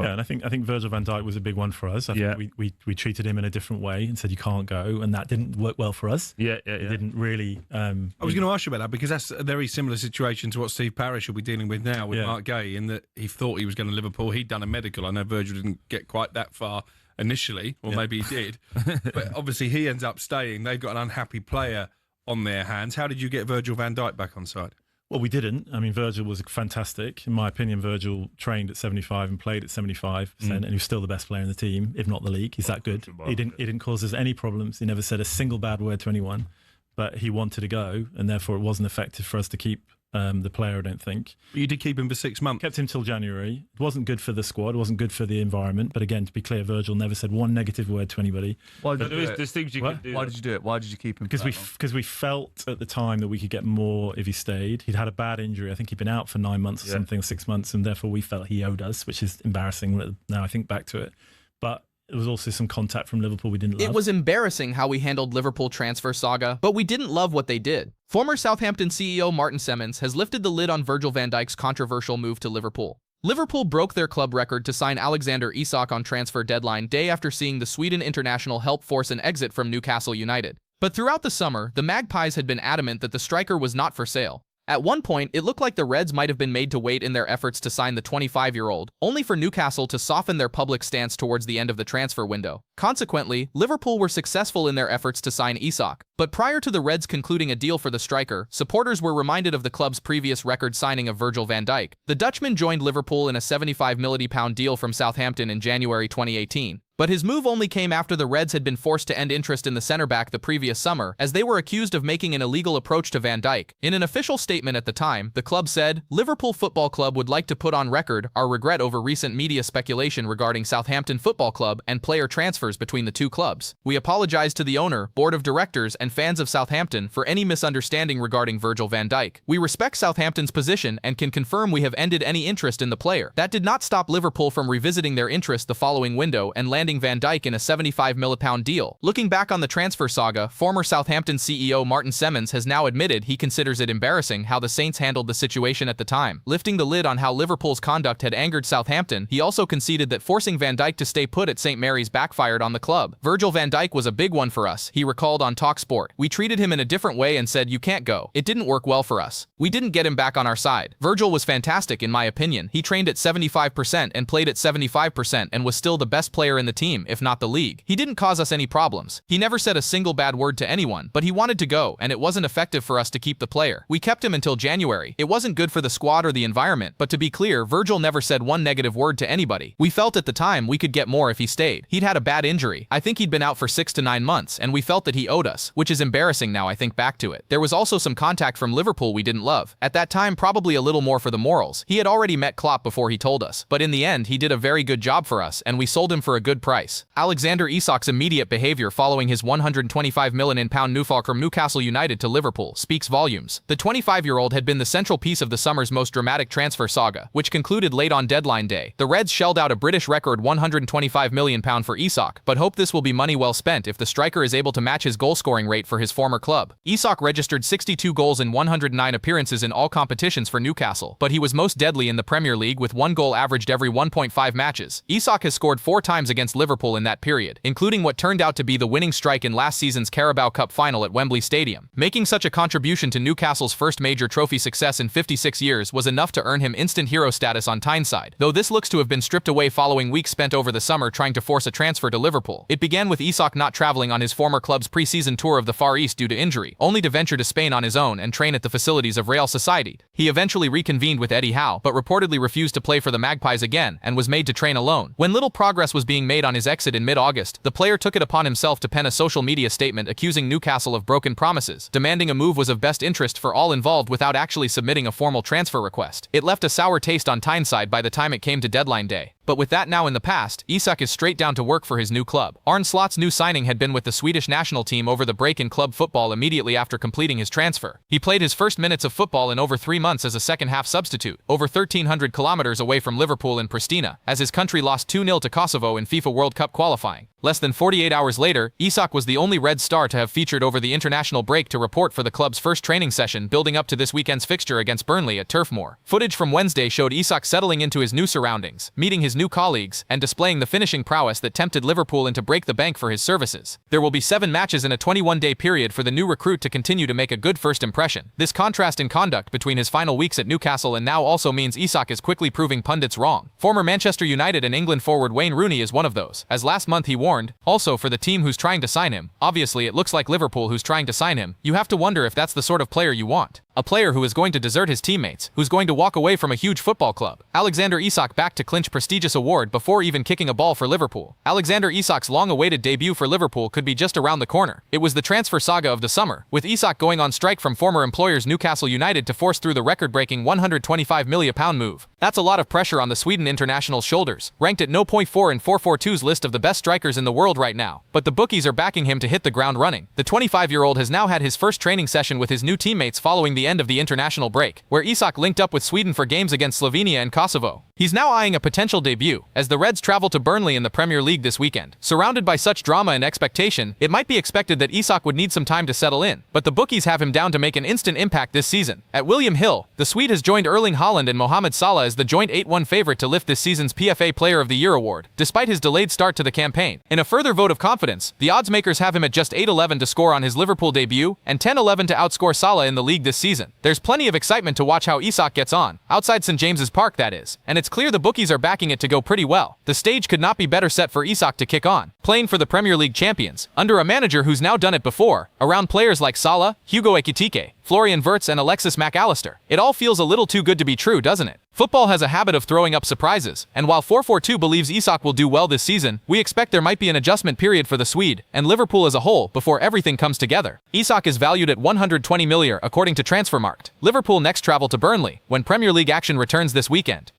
Yeah, and I think Virgil van Dijk was a big one for us. I think we treated him in a different way and said you can't go, and that didn't work well for us. It didn't really. I was going to ask you about that because that's a very similar situation to what Steve Parish will be dealing with now with Mark Gay, in that he thought he was going to Liverpool. He'd done a medical. I know Virgil didn't get quite that far initially, or maybe he did, but obviously he ends up staying. They've got an unhappy player on their hands. How did you get Virgil van Dijk back on side? Well, we didn't. I mean, Virgil was fantastic. In my opinion, Virgil trained at 75 and played at 75%, and he was still the best player in the team, if not the league. He's that good. He didn't cause us any problems. He never said a single bad word to anyone, but he wanted to go, and therefore it wasn't effective for us to keep the player, I don't think. You did keep him for 6 months. Kept him till January. It wasn't good for the squad. It wasn't good for the environment. But again, to be clear, Virgil never said one negative word to anybody. Why did you do it? Why did you keep him? Because we felt at the time that we could get more if he stayed. He'd had a bad injury. I think he'd been out for 9 months or something, 6 months, and therefore we felt he owed us, which is embarrassing now I think back to it. But there was also some contact from Liverpool we didn't love. It was embarrassing how we handled Liverpool transfer saga, but we didn't love what they did. Former Southampton CEO Martin Semmens has lifted the lid on Virgil van Dijk's controversial move to Liverpool. Liverpool broke their club record to sign Alexander Isak on transfer deadline day after seeing the Sweden international help force an exit from Newcastle United. But throughout the summer, the Magpies had been adamant that the striker was not for sale. At one point, it looked like the Reds might have been made to wait in their efforts to sign the 25-year-old, only for Newcastle to soften their public stance towards the end of the transfer window. Consequently, Liverpool were successful in their efforts to sign Isak. But prior to the Reds concluding a deal for the striker, supporters were reminded of the club's previous record signing of Virgil van Dijk. The Dutchman joined Liverpool in a £75 million deal from Southampton in January 2018. But his move only came after the Reds had been forced to end interest in the centre-back the previous summer, as they were accused of making an illegal approach to Van Dijk. In an official statement at the time, the club said, "Liverpool Football Club would like to put on record our regret over recent media speculation regarding Southampton Football Club and player transfers between the two clubs. We apologise to the owner, board of directors, and fans of Southampton for any misunderstanding regarding Virgil van Dijk. We respect Southampton's position and can confirm we have ended any interest in the player." That did not stop Liverpool from revisiting their interest the following window and landing Van Dijk in a £75 million deal. Looking back on the transfer saga, former Southampton CEO Martin Semmens has now admitted he considers it embarrassing how the Saints handled the situation at the time. Lifting the lid on how Liverpool's conduct had angered Southampton, he also conceded that forcing Van Dijk to stay put at St Mary's backfired on the club. "Virgil van Dijk was a big one for us," he recalled on TalkSport. "We treated him in a different way and said, 'You can't go.' It didn't work well for us. We didn't get him back on our side. Virgil was fantastic in my opinion. He trained at 75% and played at 75% and was still the best player in the team, if not the league. He didn't cause us any problems. He never said a single bad word to anyone, but he wanted to go, and it wasn't effective for us to keep the player. We kept him until January. It wasn't good for the squad or the environment, but to be clear, Virgil never said one negative word to anybody. We felt at the time we could get more if he stayed. He'd had a bad injury. I think he'd been out for 6 to 9 months, and we felt that he owed us, which is embarrassing now I think back to it. There was also some contact from Liverpool we didn't love. At that time, probably a little more for the morals. He had already met Klopp before he told us, but in the end, he did a very good job for us, and we sold him for a good price." Alexander Isak's immediate behavior following his £125 million move from Newcastle United to Liverpool speaks volumes. The 25-year-old had been the central piece of the summer's most dramatic transfer saga, which concluded late on deadline day. The Reds shelled out a British record £125 million for Isak, but hope this will be money well spent if the striker is able to match his goal-scoring rate for his former club. Isak registered 62 goals in 109 appearances in all competitions for Newcastle, but he was most deadly in the Premier League with 1 goal averaged every 1.5 matches. Isak has scored 4 times against Liverpool in that period, including what turned out to be the winning strike in last season's Carabao Cup final at Wembley Stadium. Making such a contribution to Newcastle's first major trophy success in 56 years was enough to earn him instant hero status on Tyneside, though this looks to have been stripped away following weeks spent over the summer trying to force a transfer to Liverpool. It began with Isak not traveling on his former club's pre-season tour of the Far East due to injury, only to venture to Spain on his own and train at the facilities of Real Sociedad. He eventually reconvened with Eddie Howe, but reportedly refused to play for the Magpies again and was made to train alone. When little progress was being made on his exit in mid-August, the player took it upon himself to pen a social media statement accusing Newcastle of broken promises, demanding a move was of best interest for all involved without actually submitting a formal transfer request. It left a sour taste on Tyneside by the time it came to deadline day. But with that now in the past, Isak is straight down to work for his new club. Arne Slot's new signing had been with the Swedish national team over the break in club football immediately after completing his transfer. He played his first minutes of football in over 3 months as a second-half substitute, over 1,300 kilometers away from Liverpool in Pristina, as his country lost 2-0 to Kosovo in FIFA World Cup qualifying. Less than 48 hours later, Isak was the only Red Star to have featured over the international break to report for the club's first training session building up to this weekend's fixture against Burnley at Turf Moor. Footage from Wednesday showed Isak settling into his new surroundings, meeting his his new colleagues and displaying the finishing prowess that tempted Liverpool into break the bank for his services. There will be 7 matches in a 21-day period for the new recruit to continue to make a good first impression. This contrast in conduct between his final weeks at Newcastle and now also means Isak is quickly proving pundits wrong. Former Manchester United and England forward Wayne Rooney is one of those, as last month he warned, also for the team who's trying to sign him. Obviously it looks like Liverpool who's trying to sign him. You have to wonder if that's the sort of player you want. A player who is going to desert his teammates, who's going to walk away from a huge football club. Alexander Isak back to clinch prestigious award before even kicking a ball for Liverpool. Alexander Isak's long-awaited debut for Liverpool could be just around the corner. It was the transfer saga of the summer, with Isak going on strike from former employers Newcastle United to force through the record-breaking £125 million move. That's a lot of pressure on the Sweden international's shoulders, ranked at no. 4 in 442's list of the best strikers in the world right now. But the bookies are backing him to hit the ground running. The 25-year-old has now had his first training session with his new teammates following the end of the international break, where Isak linked up with Sweden for games against Slovenia and Kosovo. He's now eyeing a potential debut, as the Reds travel to Burnley in the Premier League this weekend. Surrounded by such drama and expectation, it might be expected that Isak would need some time to settle in, but the bookies have him down to make an instant impact this season. At William Hill, the Swede has joined Erling Haaland and Mohamed Salah as the joint 8-1 favorite to lift this season's PFA Player of the Year award, despite his delayed start to the campaign. In a further vote of confidence, the odds makers have him at just 8-11 to score on his Liverpool debut and 10-11 to outscore Salah in the league this season. There's plenty of excitement to watch how Isak gets on, outside St James's Park that is, and it's clear the bookies are backing it to go pretty well. The stage could not be better set for Isak to kick on, playing for the Premier League champions, under a manager who's now done it before, around players like Salah, Hugo Ekitike, Florian Wirtz and Alexis Mac Allister. It all feels a little too good to be true, doesn't it? Football has a habit of throwing up surprises, and while 442 believes Isak will do well this season, we expect there might be an adjustment period for the Swede, and Liverpool as a whole, before everything comes together. Isak is valued at £120 million according to Transfermarkt. Liverpool next travel to Burnley, when Premier League action returns this weekend.